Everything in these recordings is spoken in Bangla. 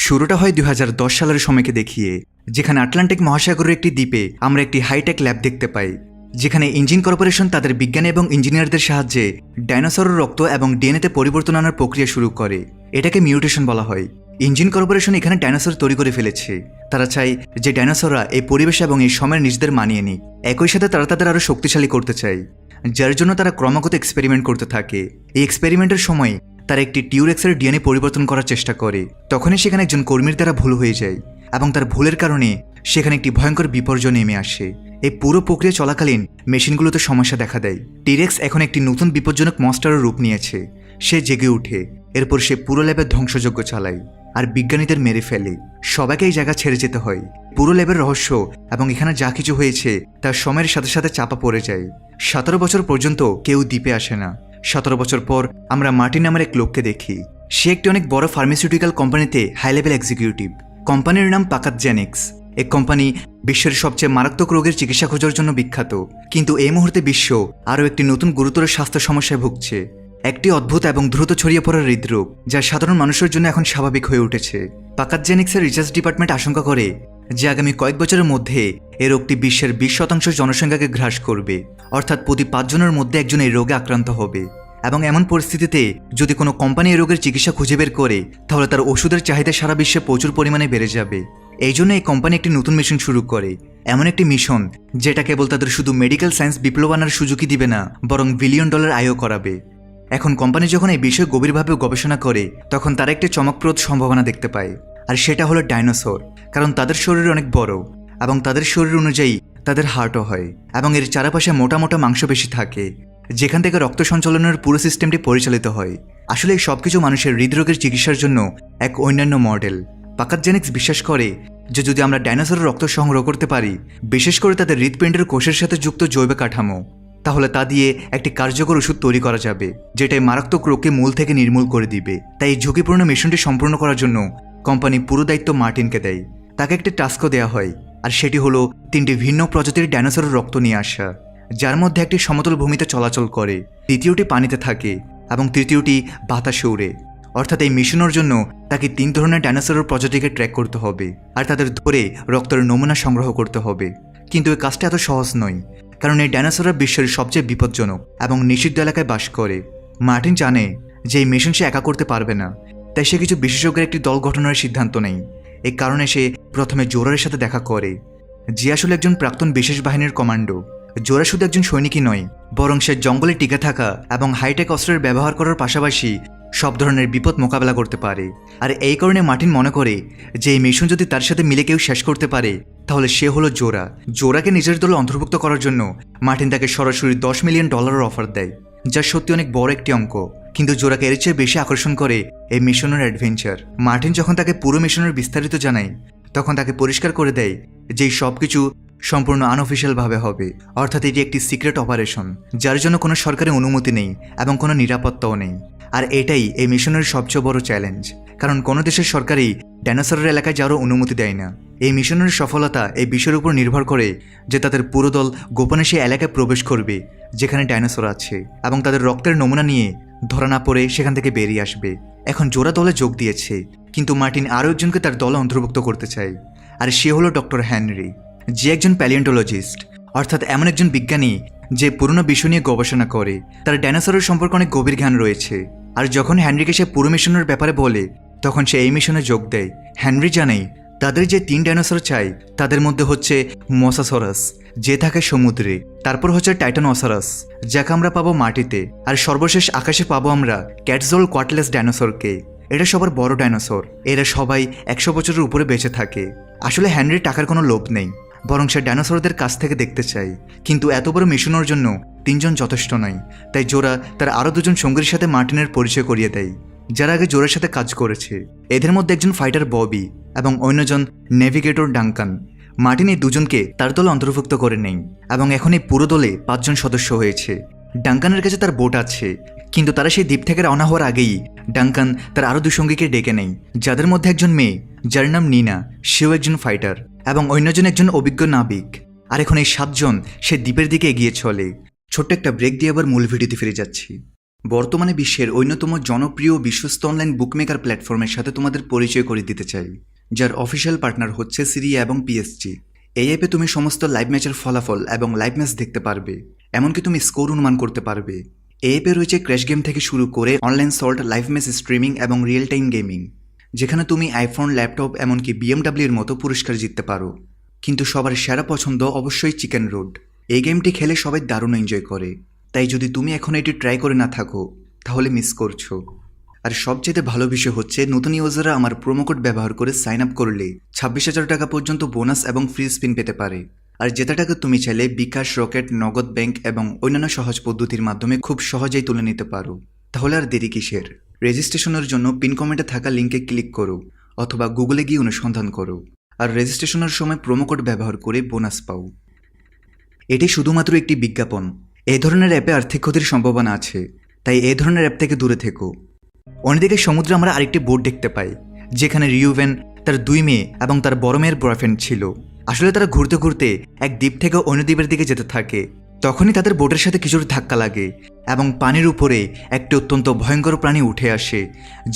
শুরুটা হয় 2010 সালের সময়কে দেখিয়ে, যেখানে আটলান্টিক মহাসাগরের একটি দ্বীপে আমরা একটি হাইটেক ল্যাব দেখতে পাই, যেখানে ইঞ্জিন কর্পোরেশন তাদের বিজ্ঞানী এবং ইঞ্জিনিয়ারদের সাহায্যে ডাইনোসরের রক্ত এবং ডিএনএতে পরিবর্তন আনার প্রক্রিয়া শুরু করে। এটাকে মিউটেশন বলা হয়। ইঞ্জিন কর্পোরেশন এখানে ডাইনোসর তৈরি করে ফেলেছে। তারা চায় যে ডাইনোসররা এই পরিবেশ এবং এই সময়ের নিজেদের মানিয়ে নিক। একই সাথে তারা তাদের আরও শক্তিশালী করতে চায়, যার জন্য তারা ক্রমাগত এক্সপেরিমেন্ট করতে থাকে। এই এক্সপেরিমেন্টের সময় তারা একটি টিউরেক্সের ডিএনএ পরিবর্তন করার চেষ্টা করে। তখনই সেখানে একজন কর্মীর দ্বারা ভুল হয়ে যায় এবং তার ভুলের কারণে সেখানে একটি ভয়ঙ্কর বিপর্যয় নেমে আসে। এই পুরো প্রক্রিয়া চলাকালীন মেশিনগুলোতে সমস্যা দেখা দেয়। টিরেক্স এখন একটি নতুন বিপজ্জনক মনস্টারের রূপ নিয়েছে। সে জেগে ওঠে, এরপর সে পুরো ল্যাবের ধ্বংসযজ্ঞ চালায় আর বিজ্ঞানীদের মেরে ফেলে। সবাইকে এই জায়গা ছেড়ে যেতে হয়। পুরো ল্যাবের রহস্য এবং এখানে যা কিছু হয়েছে তার সময়ের সাথে সাথে চাপা পড়ে যায়। 17 বছর পর্যন্ত কেউ দ্বীপে আসে না। 17 বছর পর আমরা মার্টিন নামের এক লোককে দেখি। সে একটি অনেক বড় ফার্মাসিউটিক্যাল কোম্পানিতে হাই লেভেল এক্সিকিউটিভ। কোম্পানির নাম পাকাতজেনিক্স। এই কোম্পানি বিশ্বের সবচেয়ে মারাত্মক রোগের চিকিৎসা খোঁজার জন্য বিখ্যাত। কিন্তু এই মুহূর্তে বিশ্ব আরও একটি নতুন গুরুতর স্বাস্থ্য সমস্যায় ভুগছে। একটি অদ্ভুত এবং দ্রুত ছড়িয়ে পড়া হৃদরোগ, যা সাধারণ মানুষের জন্য এখন স্বাভাবিক হয়ে উঠেছে। পাকাতজেনিক্সের রিসার্চ ডিপার্টমেন্ট আশঙ্কা করে যে আগামী কয়েক বছরের মধ্যে এই রোগটি বিশ্বের 20% জনসংখ্যাকে গ্রাস করবে। অর্থাৎ প্রতি 5 জনের মধ্যে একজন এই রোগে আক্রান্ত হবে। এবং এমন পরিস্থিতিতে যদি কোনো কোম্পানি এই রোগের চিকিৎসা খুঁজে বের করে, তাহলে তার ওষুধের চাহিদা সারা বিশ্বে প্রচুর পরিমাণে বেড়ে যাবে। এই জন্য এই কোম্পানি একটি নতুন মিশন শুরু করে। এমন একটি মিশন যেটা কেবল তাদের শুধু মেডিকেল সায়েন্স বিপ্লব আনার সুযোগই দিবে না, বরং $বিলিয়ন আয়ও করাবে। এখন কোম্পানি যখন এই বিষয়ে গভীরভাবে গবেষণা করে, তখন তারা একটি চমকপ্রদ সম্ভাবনা দেখতে পায়। আর সেটা হলো ডাইনোসর। কারণ তাদের শরীর অনেক বড় এবং তাদের শরীর অনুযায়ী তাদের হার্টও হয় এবং এর চারপাশে মোটা মোটা মাংসপেশি থাকে, যেখান থেকে রক্ত সঞ্চালনের পুরো সিস্টেমটি পরিচালিত হয়। আসলে এই সবকিছু মানুষের হৃদরোগের চিকিৎসার জন্য এক অন্যান্য মডেল। পাকাতজেনিক্স বিশ্বাস করে যে যদি আমরা ডাইনোসরের রক্ত সংগ্রহ করতে পারি, বিশেষ করে তাদের হৃৎপিণ্ডের কোষের সাথে যুক্ত জৈব কাঠামো, তাহলে তা দিয়ে একটি কার্যকর ওষুধ তৈরি করা যাবে, যেটাই মারাত্মক রোগকে মূল থেকে নির্মূল করে দিবে। তাই এই ঝুঁকিপূর্ণ মিশনটি সম্পূর্ণ করার জন্য কোম্পানি পুরো দায়িত্ব মার্টিনকে দেয়। তাকে একটি টাস্কও দেওয়া হয়, আর সেটি হলো 3টি ভিন্ন প্রজাতির ডাইনোসরের রক্ত নিয়ে আসা, যার মধ্যে একটি সমতল ভূমিতে চলাচল করে, দ্বিতীয়টি পানিতে থাকে এবং তৃতীয়টি বাতাসে উড়ে। অর্থাৎ এই মিশনের জন্য তাকে 3 ধরনের ডাইনোসরের প্রজাতিকে ট্র্যাক করতে হবে আর তাদের ধরে রক্তের নমুনা সংগ্রহ করতে হবে। কিন্তু এই কাজটা এত সহজ নয়, কারণ এই ডাইনোসররা বিশ্বের সবচেয়ে বিপজ্জনক এবং নিষিদ্ধ এলাকায় বাস করে। মার্টিন জানে যে এই মিশন সে একা করতে পারবে না, তাই সে কিছু বিশেষজ্ঞের একটি দল গঠনের সিদ্ধান্ত নেয়। এই কারণে সে প্রথমে জোরারের সাথে দেখা করে, যে আসলে একজন প্রাক্তন বিশেষ বাহিনীর কমান্ডো। জোরা শুধু একজন সৈনিকই নয়, বরং সে জঙ্গলে টিকে থাকা এবং হাইটেক অস্ত্রের ব্যবহার করার পাশাপাশি সব ধরনের বিপদ মোকাবেলা করতে পারে। আর এই কারণে মার্টিন মনে করে যে এই মিশন যদি তার সাথে মিলে কেউ শেষ করতে পারে, তাহলে সে হলো জোরা। জোরাকে নিজের দলে অন্তর্ভুক্ত করার জন্য মার্টিন তাকে সরাসরি $10 মিলিয়ন অফার দেয়, যা সত্যি অনেক বড় একটি অঙ্ক। কিন্তু জোরাকে এর চেয়ে বেশি আকর্ষণ করে এই মিশনের অ্যাডভেঞ্চার। মার্টিন যখন তাকে পুরো মিশনের বিস্তারিত জানায়, তখন তাকে পরিষ্কার করে দেয় যে এই সব কিছু সম্পূর্ণ আনঅফিশিয়ালভাবে হবে। অর্থাৎ এটি একটি সিক্রেট অপারেশন, যার জন্য কোনো সরকারি অনুমতি নেই এবং কোনো নিরাপত্তাও নেই। আর এটাই এই মিশনের সবচেয়ে বড় চ্যালেঞ্জ, কারণ কোনো দেশের সরকারই ডাইনোসরের এলাকায় যাওয়ারও অনুমতি দেয় না। এই মিশনের সফলতা এই বিষয়ের উপর নির্ভর করে যে তাদের পুরো দল গোপনে সেই এলাকায় প্রবেশ করবে যেখানে ডাইনোসর আছে, এবং তাদের রক্তের নমুনা নিয়ে ধরা না পড়ে সেখান থেকে বেরিয়ে আসবে। এখন জোরা দলে যোগ দিয়েছে, কিন্তু মার্টিন আরও একজনকে তার দলে অন্তর্ভুক্ত করতে চায়। আর সে হলো ডক্টর হেনরি, যে একজন প্যালিওন্টোলজিস্ট, অর্থাৎ এমন একজন বিজ্ঞানী যে পুরনো বিষয় নিয়ে গবেষণা করে। তার ডাইনোসরের সম্পর্কে অনেক গভীর জ্ঞান রয়েছে। আর যখন হেনরিকে সে পুরো মিশনের ব্যাপারে বলে, তখন সে এই মিশনে যোগ দেয়। হেনরি জানে তাদের যে 3 ডাইনোসর চাই, তাদের মধ্যে হচ্ছে মোসাসরাস, যে থাকে সমুদ্রে, তারপর হচ্ছে টাইটানোসরাস, যাকে আমরা পাবো মাটিতে, আর সর্বশেষ আকাশে পাবো আমরা ক্যাটজল কোয়াটলেস ডাইনোসরকে। এটা সবার বড় ডাইনোসর। এরা সবাই 100 বছরের উপরে বেঁচে থাকে। আসলে হেনরির টাকার কোনো লোভ নেই, বরং সে ডাইনোসরদের কাছ থেকে দেখতে চায়। কিন্তু এত বড় মিশনের জন্য 3 জন যথেষ্ট নয়। তাই জোরা তার আরও 2 জন সঙ্গীর সাথে মার্টিনের পরিচয় করিয়ে দেয়, যারা আগে জোরের সাথে কাজ করেছে। এদের মধ্যে একজন ফাইটার ববি এবং অন্যজন নেভিগেটর ডাঙ্কান। মার্টিন এই 2 জনকে তার দলে অন্তর্ভুক্ত করে নেই, এবং এখন এই পুরো দলে 5 জন সদস্য হয়েছে। ডাঙ্কানের কাছে তার বোট আছে, কিন্তু তারা সেই দ্বীপ থেকে রওনা হওয়ার আগেই ডাঙ্কান তার আরও 2 সঙ্গীকে ডেকে নেয়, যাদের মধ্যে একজন মেয়ে, যার নাম নিনা, সেও একজন ফাইটার, এবং অন্যজন একজন অভিজ্ঞ নাবিক। আর এখন এই 7 জন সে দ্বীপের দিকে এগিয়ে চলে। ছোট্ট একটা ব্রেক দিয়ে আবার মূল ভিডিওতে ফিরে যাচ্ছি। বর্তমানে বিশ্বের অন্যতম জনপ্রিয় বিশ্বস্ত অনলাইন বুকমেকার প্ল্যাটফর্মের সাথে তোমাদের পরিচয় করে দিতে চাই, যার অফিসিয়াল পার্টনার হচ্ছে সিরিয়া এবং পিএসজি। এই অ্যাপে তুমি সমস্ত লাইভ ম্যাচের ফলাফল এবং লাইভ ম্যাচ দেখতে পারবে, এমনকি তুমি স্কোর অনুমান করতে পারবে। এই অ্যাপে রয়েছে ক্র্যাশ গেম থেকে শুরু করে online salt, live match streaming এবং রিয়েল টাইম গেমিং, যেখানে তুমি আইফোন, ল্যাপটপ এমনকি BMW এর মতো পুরস্কার জিততে পারো। কিন্তু সবার সেরা পছন্দ অবশ্যই চিকেন রোড। এই গেমটি খেলে সবাই দারুণ এনজয় করে, তাই যদি তুমি এখন এটি ট্রাই করে না থাকো তাহলে মিস করছো। আর সবচেয়ে ভালো বিষয় হচ্ছে নতুন ইউজাররা আমার প্রোমো কোড ব্যবহার করে সাইন আপ করলে 26,000 টাকা পর্যন্ত বোনাস এবং ফ্রি স্পিন পেতে পারে। আর যেটা টাকা তুমি চাইলে বিকাশ, রকেট, নগদ ব্যাংক এবং অন্যান্য সহজ পদ্ধতির মাধ্যমে খুব সহজেই তুলে নিতে পারো। তাহলে আর দেরি কিসের? রেজিস্ট্রেশনের জন্য পিন কমেন্টে থাকা লিঙ্কে ক্লিক করো অথবা গুগলে গিয়ে অনুসন্ধান করো, আর রেজিস্ট্রেশনের সময় প্রোমো কোড ব্যবহার করে বোনাস পাও। এটি শুধুমাত্র একটি বিজ্ঞাপন। এই ধরনের অ্যাপে আর্থিক ক্ষতির সম্ভাবনা আছে, তাই এই ধরনের অ্যাপ থেকে দূরে থেকো। অন্যদিকে সমুদ্রে আমরা আরেকটি বোট দেখতে পাই, যেখানে রিউভেন, তার 2 মেয়ে এবং তার বড় মেয়ের বয়ফ্রেন্ড ছিল। আসলে তারা ঘুরতে ঘুরতে এক দ্বীপ থেকে অন্য দ্বীপের দিকে যেতে থাকে। তখনই তাদের বোটের সাথে কিছুর ধাক্কা লাগে এবং পানির উপরে একটি অত্যন্ত ভয়ঙ্কর প্রাণী উঠে আসে,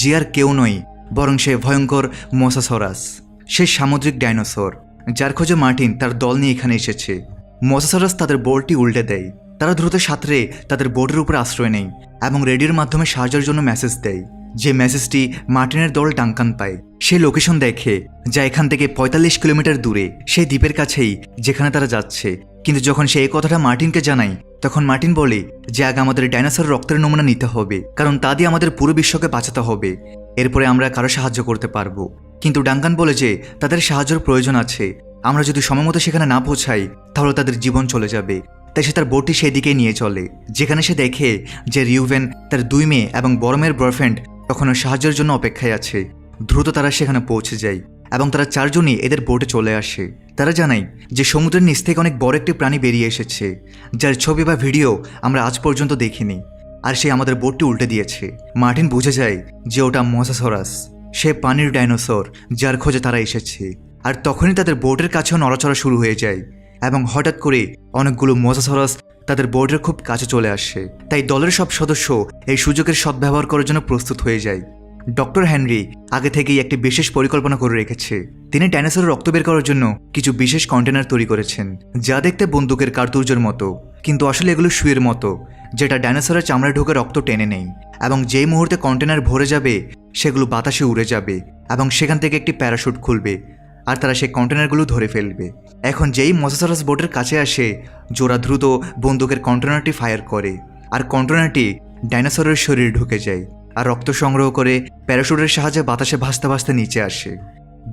যে আর কেউ নয় বরং সে ভয়ঙ্কর মোসাসরাস। সে সামুদ্রিক ডাইনোসর, যার খোঁজে মার্টিন তার দল নিয়ে এখানে এসেছে। মোসাসরাস তাদের বোটটি উল্টে দেয়। তারা দ্রুত সাঁতরে তাদের বোটের উপরে আশ্রয় নেয় এবং রেডিওর মাধ্যমে সাহায্যের জন্য মেসেজ দেয়। যে মেসেজটি মার্টিনের দল ডাঙ্কান পায়। সে লোকেশন দেখে, যা এখান থেকে 45 কিলোমিটার দূরে, সেই দ্বীপের কাছেই যেখানে তারা যাচ্ছে। কিন্তু যখন সে এই কথাটা মার্টিনকে জানায়, তখন মার্টিন বলে যে আগে আমাদের ডাইনোসর রক্তের নমুনা নিতে হবে, কারণ তা দিয়ে আমাদের পুরো বিশ্বকে বাঁচাতে হবে। এরপরে আমরা কারো সাহায্য করতে পারবো। কিন্তু ডাঙ্কান বলে যে তাদের সাহায্যের প্রয়োজন আছে। আমরা যদি সময়মতো সেখানে না পৌঁছাই তাহলে তাদের জীবন চলে যাবে। তাই সে তার বোটটি সেই দিকে নিয়ে চলে, যেখানে সে দেখে যে রিউভেন, তার 2 মেয়ে এবং বড় মেয়ের বয়ফ্রেন্ড তখনও সাহায্যের জন্য অপেক্ষায় আছে। দ্রুত তারা সেখানে পৌঁছে যায় এবং তারা 4 জনই এদের বোটে চলে আসে। তারা জানায় যে সমুদ্রের নিচ থেকে অনেক বড় একটি প্রাণী বেরিয়ে এসেছে, যার ছবি বা ভিডিও আমরা আজ পর্যন্ত দেখিনি। আর সে আমাদের বোটটি উল্টে দিয়েছে। মার্টিন বুঝে যায় যে ওটা মোসাসরাস, সে পানির ডাইনোসর যার খোঁজে তারা এসেছে। আর তখনই তাদের বোটের কাছেও নড়াচড়া শুরু হয়ে যায় এবং হঠাৎ করে অনেকগুলো মোসাসরাস তাদের বোর্ডের খুব কাছে চলে আসে। তাই দলের সব সদস্য এই সুযোগের সদ্ব্যবহার করার জন্য প্রস্তুত হয়ে যায়। ডক্টর হেনরি আগে থেকেই একটি বিশেষ পরিকল্পনা করে রেখেছে। তিনি ডাইনোসরের রক্ত বের করার জন্য কিছু বিশেষ কন্টেনার তৈরি করেছেন, যা দেখতে বন্দুকের কার্তুজের মতো, কিন্তু আসলে এগুলো সুইয়ের মতো, যেটা ডাইনোসরের চামড়ায় ঢুকে রক্ত টেনে নেই। এবং যেই মুহূর্তে কন্টেনার ভরে যাবে, সেগুলো বাতাসে উড়ে যাবে এবং সেখান থেকে একটি প্যারাশুট খুলবে আর তারা সেই কন্টেনারগুলো ধরে ফেলবে। এখন যেই মোসাসরাস বোটের কাছে আসে, জোরা দ্রুত বন্দুকের কন্টেনারটি ফায়ার করে আর কন্টেনারটি ডাইনোসরের শরীরে ঢুকে যায় আর রক্ত সংগ্রহ করে প্যারাশুটের সাহায্যে বাতাসে ভাসতে ভাসতে নিচে আসে।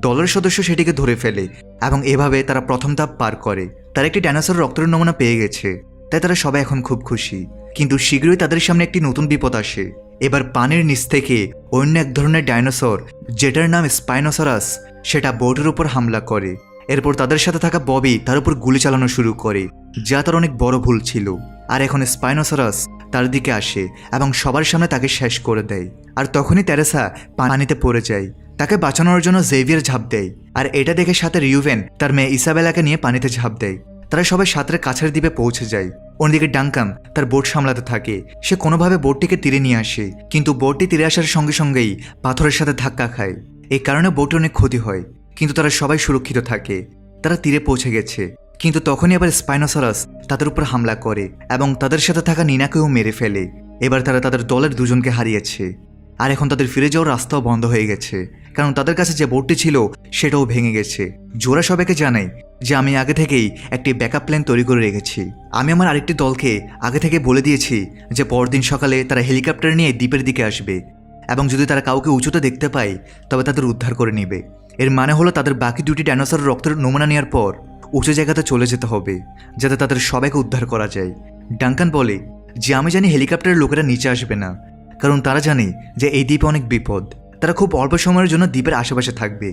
দলের সদস্য সেটিকে ধরে ফেলে এবং এভাবে তারা প্রথম ধাপ পার করে। তারা একটি ডাইনোসরের রক্তের নমুনা পেয়ে গেছে, তাই তারা সবাই এখন খুব খুশি। কিন্তু শীঘ্রই তাদের সামনে একটি নতুন বিপদ আসে। এবার পানির নিচ থেকে অন্য এক ধরনের ডাইনোসর, যেটার নাম স্পাইনোসরাস, সেটা বোটের উপর হামলা করে। এরপর তাদের সাথে থাকা ববি তার উপর গুলি চালানো শুরু করে, যা তার অনেক বড় ভুল ছিল। আর এখন স্পাইনোসরাস তার দিকে আসে এবং সবার সামনে তাকে শেষ করে দেয়। আর তখনই তেরেসা পানিতে পড়ে যায়। তাকে বাঁচানোর জন্য জেভিয়ার ঝাঁপ দেয়, আর এটা দেখে সাথে রিউভেন তার মেয়ে ইসাবেলাকে নিয়ে পানিতে ঝাঁপ দেয়। তারা সবাই সাঁতরে কাছের দ্বীপে পৌঁছে যায়। অন্যদিকে ডাঙ্কান তার বোট সামলাতে থাকে। সে কোনোভাবে বোটটিকে তীরে নিয়ে আসে, কিন্তু বোটটি তীরে আসার সঙ্গে সঙ্গেই পাথরের সাথে ধাক্কা খায়। এই কারণে বোটে অনেক ক্ষতি হয়, কিন্তু তারা সবাই সুরক্ষিত থাকে। তারা তীরে পৌঁছে গেছে, কিন্তু তখনই আবার স্পাইনোসরাস তাদের উপর হামলা করে এবং তাদের সাথে থাকা নিনাকেও মেরে ফেলে। এবার তারা তাদের দলের 2 জনকে হারিয়েছে, আর এখন তাদের ফিরে যাওয়ার রাস্তাও বন্ধ হয়ে গেছে, কারণ তাদের কাছে যে বোটটি ছিল সেটাও ভেঙে গেছে। জোরা সবাইকে জানায় যে আমি আগে থেকেই একটি ব্যাকআপ প্ল্যান তৈরি করে রেখেছি। আমি আমার আরেকটি দলকে আগে থেকে বলে দিয়েছি যে পরদিন সকালে তারা হেলিকপ্টার নিয়ে দ্বীপের দিকে আসবে এবং যদি তারা কাউকে উঁচুতে দেখতে পায় তবে তাদের উদ্ধার করে নেবে। এর মানে হলো তাদের বাকি 2টি ডাইনোসরের রক্তের নমুনা নেওয়ার পর উঁচু জায়গাতে চলে যেতে হবে, যাতে তাদের সবাইকে উদ্ধার করা যায়। ডাঙ্কান বলে যে আমি জানি হেলিকপ্টারের লোকেরা নিচে আসবে না, কারণ তারা জানে যে এই দ্বীপে অনেক বিপদ। তারা খুব অল্প সময়ের জন্য দ্বীপের আশেপাশে থাকবে,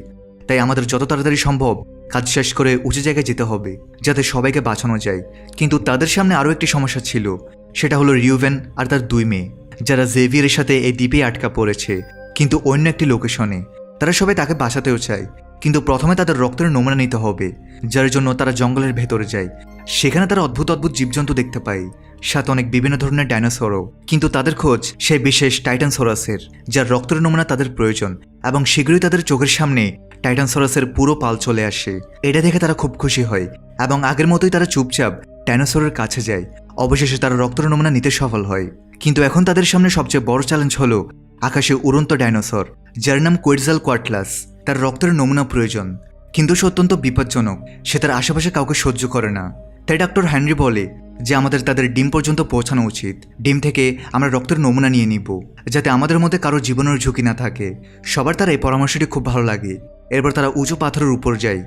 তাই আমাদের যত তাড়াতাড়ি সম্ভব কাজ শেষ করে উঁচু জায়গায় যেতে হবে, যাতে সবাইকে বাঁচানো যায়। কিন্তু তাদের সামনে আরও একটি সমস্যা ছিল, সেটা হলো রিউভেন আর তার 2 মেয়ে, যারা জেভিয়ারের সাথে এই দ্বীপে আটকা পড়েছে, কিন্তু অন্য একটি লোকেশনে। তারা সবাই তাকে বাঁচাতেও চায়, কিন্তু প্রথমে তাদের রক্তের নমুনা নিতে হবে, যার জন্য তারা জঙ্গলের ভেতরে যায়। সেখানে তারা অদ্ভুত অদ্ভুত জীবজন্তু দেখতে পায়, সাথে অনেক বিভিন্ন ধরনের ডাইনোসরও। কিন্তু তাদের খোঁজ সেই বিশেষ টাইটানসরাসের, যার রক্তের নমুনা তাদের প্রয়োজন। এবং শীঘ্রই তাদের চোখের সামনে টাইটানসরাসের পুরো পাল চলে আসে। এটা দেখে তারা খুব খুশি হয় এবং আগের মতোই তারা চুপচাপ ডাইনোসরের কাছে যায়। অবশেষে তারা রক্তের নমুনা নিতে সফল হয়। কিন্তু এখন তাদের সামনে সবচেয়ে বড় চ্যালেঞ্জ হলো আকাশে উড়ন্ত ডাইনোসর, যার নাম কোয়েটজালকোয়াটলাস। তার রক্তের নমুনা প্রয়োজন, কিন্তু সে অত্যন্ত বিপজ্জনক। সে তার আশেপাশে কাউকে সহ্য করে না। তাই ডক্টর হেনরি বলে যে আমাদের তাদের ডিম পর্যন্ত পৌঁছানো উচিত। ডিম থেকে আমরা রক্তের নমুনা নিয়ে নিব, যাতে আমাদের মধ্যে কারো জীবনের ঝুঁকি না থাকে। সবার তার এই পরামর্শটি খুব ভালো লাগে। এরপর তারা উঁচু পাথরের উপর যায়,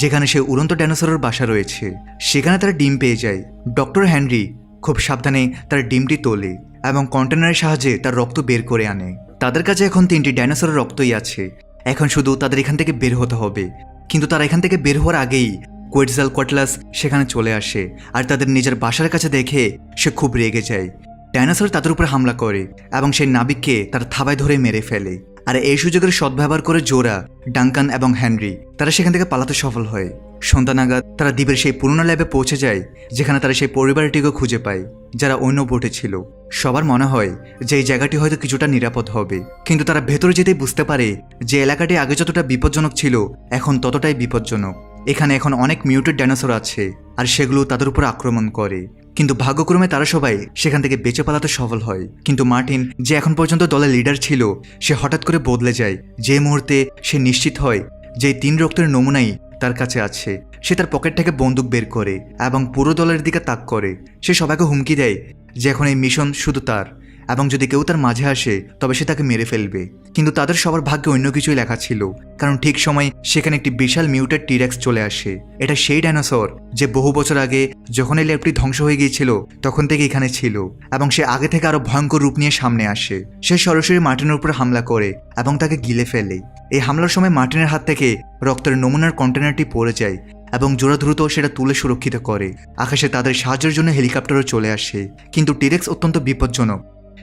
যেখানে সে উড়ন্ত ডাইনোসরের বাসা রয়েছে। সেখানে তারা ডিম পেয়ে যায়। ডক্টর হেনরি খুব সাবধানে তার ডিমটি তোলে এবং কন্টেনারের সাহায্যে তার রক্ত বের করে আনে। তাদের কাছে এখন 3টি ডাইনোসরের রক্তই আছে। এখন শুধু তাদের এখান থেকে বের হতে হবে। কিন্তু তারা এখান থেকে বের হওয়ার আগেই কোয়েটজালকোয়াটলাস সেখানে চলে আসে, আর তাদের নিজের বাসার কাছে দেখে সে খুব রেগে যায়। ডাইনোসর তাদের উপর হামলা করে এবং সেই নাবিককে তার থাবায় ধরে মেরে ফেলে। আর এই সুযোগের সদ্ব্যবহার করে জোরা, ডাঙ্কান এবং হেনরি তারা সেখান থেকে পালাতে সফল হয়। সন্ধ্যা নাগাদ তারা দ্বীপের সেই পুরনো ল্যাবে পৌঁছে যায়, যেখানে তারা সেই পরিবারটিকে খুঁজে পায় যারা অন্য বোটে ছিল। সবার মনে হয় যে এই জায়গাটি হয়তো কিছুটা নিরাপদ হবে, কিন্তু তারা ভেতরে যেতেই বুঝতে পারে যে এলাকাটি আগে যতটা বিপজ্জনক ছিল এখন ততটাই বিপজ্জনক। এখানে এখন অনেক মিউটেড ডাইনোসর আছে, আর সেগুলো তাদের উপর আক্রমণ করে। কিন্তু ভাগ্যক্রমে তারা সবাই সেখান থেকে বেঁচে পালাতে সফল হয়। কিন্তু মার্টিন, যে এখন পর্যন্ত দলের লিডার ছিল, সে হঠাৎ করে বদলে যায়। যে মুহূর্তে সে নিশ্চিত হয় যে 3 রক্তের নমুনাই তার কাছে আছে, সে তার পকেট থেকে বন্দুক বের করে এবং পুরো দলের দিকে তাক করে। সে সবাইকে হুমকি দেয় যে এখন এই মিশন শুধু তার, এবং যদি কেউ তার মাঝে আসে তবে সে তাকে মেরে ফেলবে। কিন্তু তাদের সবার ভাগ্যে অন্য কিছুই লেখা ছিল, কারণ ঠিক সময় সেখানে একটি বিশাল মিউটেড টিরেক্স চলে আসে। এটা সেই ডাইনোসর যে বহু বছর আগে যখন এই ল্যাবটি ধ্বংস হয়ে গিয়েছিল তখন থেকে এখানে ছিল, এবং সে আগে থেকে আরো ভয়ঙ্কর রূপ নিয়ে সামনে আসে। সে সরাসরি মার্টিনের উপর হামলা করে এবং তাকে গিলে ফেলে। এই হামলার সময় মার্টিনের হাত থেকে রক্তের নমুনার কন্টেনারটি পড়ে যায় এবং জোড়া দ্রুত সেটা তুলে সুরক্ষিত করে। আকাশে তাদের সাহায্যের জন্য হেলিকপ্টারও চলে আসে, কিন্তু টিরেক্স অত্যন্ত বিপজ্জনক।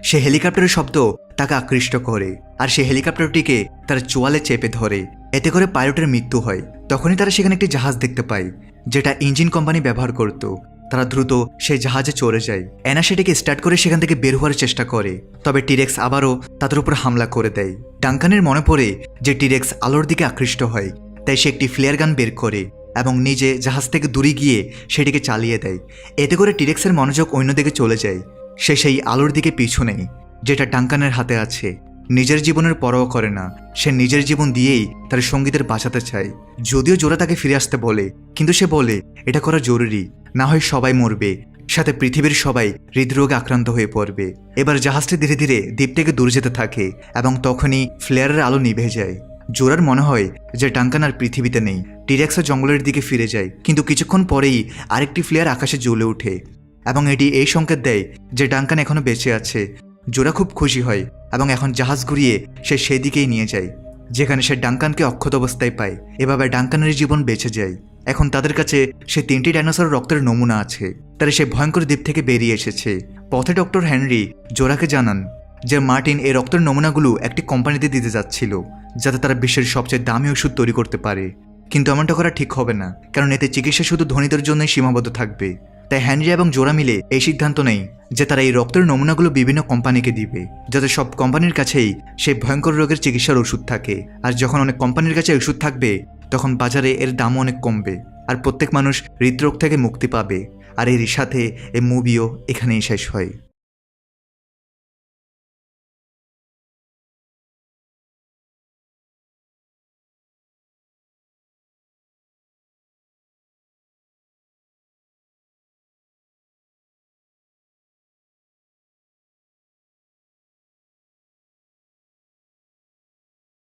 সে হেলিকপ্টারের শব্দ তাকে আকৃষ্ট করে, আর সে হেলিকপ্টারটিকে তার চোয়ালে চেপে ধরে। এতে করে পাইলটের মৃত্যু হয়। তখনই তারা সেখানে একটি জাহাজ দেখতে পায়, যেটা ইঞ্জিন কোম্পানি ব্যবহার করত। তারা দ্রুত সেই জাহাজে চড়ে যায়। অ্যানা সেটাকে স্টার্ট করে সেখান থেকে বের হওয়ার চেষ্টা করে, তবে টিরেক্স আবারও তাদের উপর হামলা করে দেয়। ডাঙ্কানের মনে পড়ে যে টিরেক্স আলোর দিকে আকৃষ্ট হয়, তাই সে একটি ফ্লেয়ার গান বের করে এবং নিজে জাহাজ থেকে দূরে গিয়ে সেটিকে চালিয়ে দেয়। এতে করে টিরেক্সের মনোযোগ অন্যদিকে চলে যায়। সে সেই আলোর দিকে পিছু নেয়, যেটা ডাঙ্কানের হাতে আছে। নিজের জীবনের পরোয়া করে না, সে নিজের জীবন দিয়েই তার সঙ্গীদের বাঁচাতে চায়। যদিও জোরা তাকে ফিরে আসতে বলে, কিন্তু সে বলে এটা করা জরুরি, না হয় সবাই মরবে, সাথে পৃথিবীর সবাই হৃদরোগে আক্রান্ত হয়ে পড়বে। এবার জাহাজটি ধীরে ধীরে দ্বীপ থেকে দূরে যেতে থাকে এবং তখনই ফ্লেয়ারের আলো নিভে যায়। জোরার মনে হয় যে ডাঙ্কান আর পৃথিবীতে নেই। টিরেক্সও জঙ্গলের দিকে ফিরে যায়, কিন্তু কিছুক্ষণ পরেই আরেকটি ফ্লেয়ার আকাশে জ্বলে ওঠে এবং এটি এই সংকেত দেয় যে ডাঙ্কান এখনো বেঁচে আছে। জোরা খুব খুশি হয় এবং এখন জাহাজ ঘুরিয়ে সে সেদিকেই নিয়ে যায়, যেখানে সে ডাঙ্কানকে অক্ষত অবস্থায় পায়। এভাবে ডাঙ্কানের জীবন বেঁচে যায়। এখন তাদের কাছে সে 3টি ডাইনোসর রক্তের নমুনা আছে। তারা সে ভয়ঙ্কর দ্বীপ থেকে বেরিয়ে এসেছে। পথে ডক্টর হেনরি জোরাকে জানান যে মার্টিন এই রক্তের নমুনাগুলো একটি কোম্পানিতে দিতে যাচ্ছিল, যাতে তারা বিশ্বের সবচেয়ে দামি ওষুধ তৈরি করতে পারে। কিন্তু এমনটা করা ঠিক হবে না, কারণ এতে চিকিৎসা শুধু ধনীদের জন্যই সীমাবদ্ধ থাকবে। তাই হেনরি এবং জোরা মিলে এই সিদ্ধান্ত নেয় যে তারা এই রক্তের নমুনাগুলো বিভিন্ন কোম্পানিকে দিবে, যাতে সব কোম্পানির কাছেই সেই ভয়ঙ্কর রোগের চিকিৎসার ওষুধ থাকে। আর যখন অনেক কোম্পানির কাছে ওষুধ থাকবে, তখন বাজারে এর দামও অনেক কমবে, আর প্রত্যেক মানুষ হৃদরোগ থেকে মুক্তি পাবে। আর এর সাথে এই মুভিও এখানেই শেষ হয়।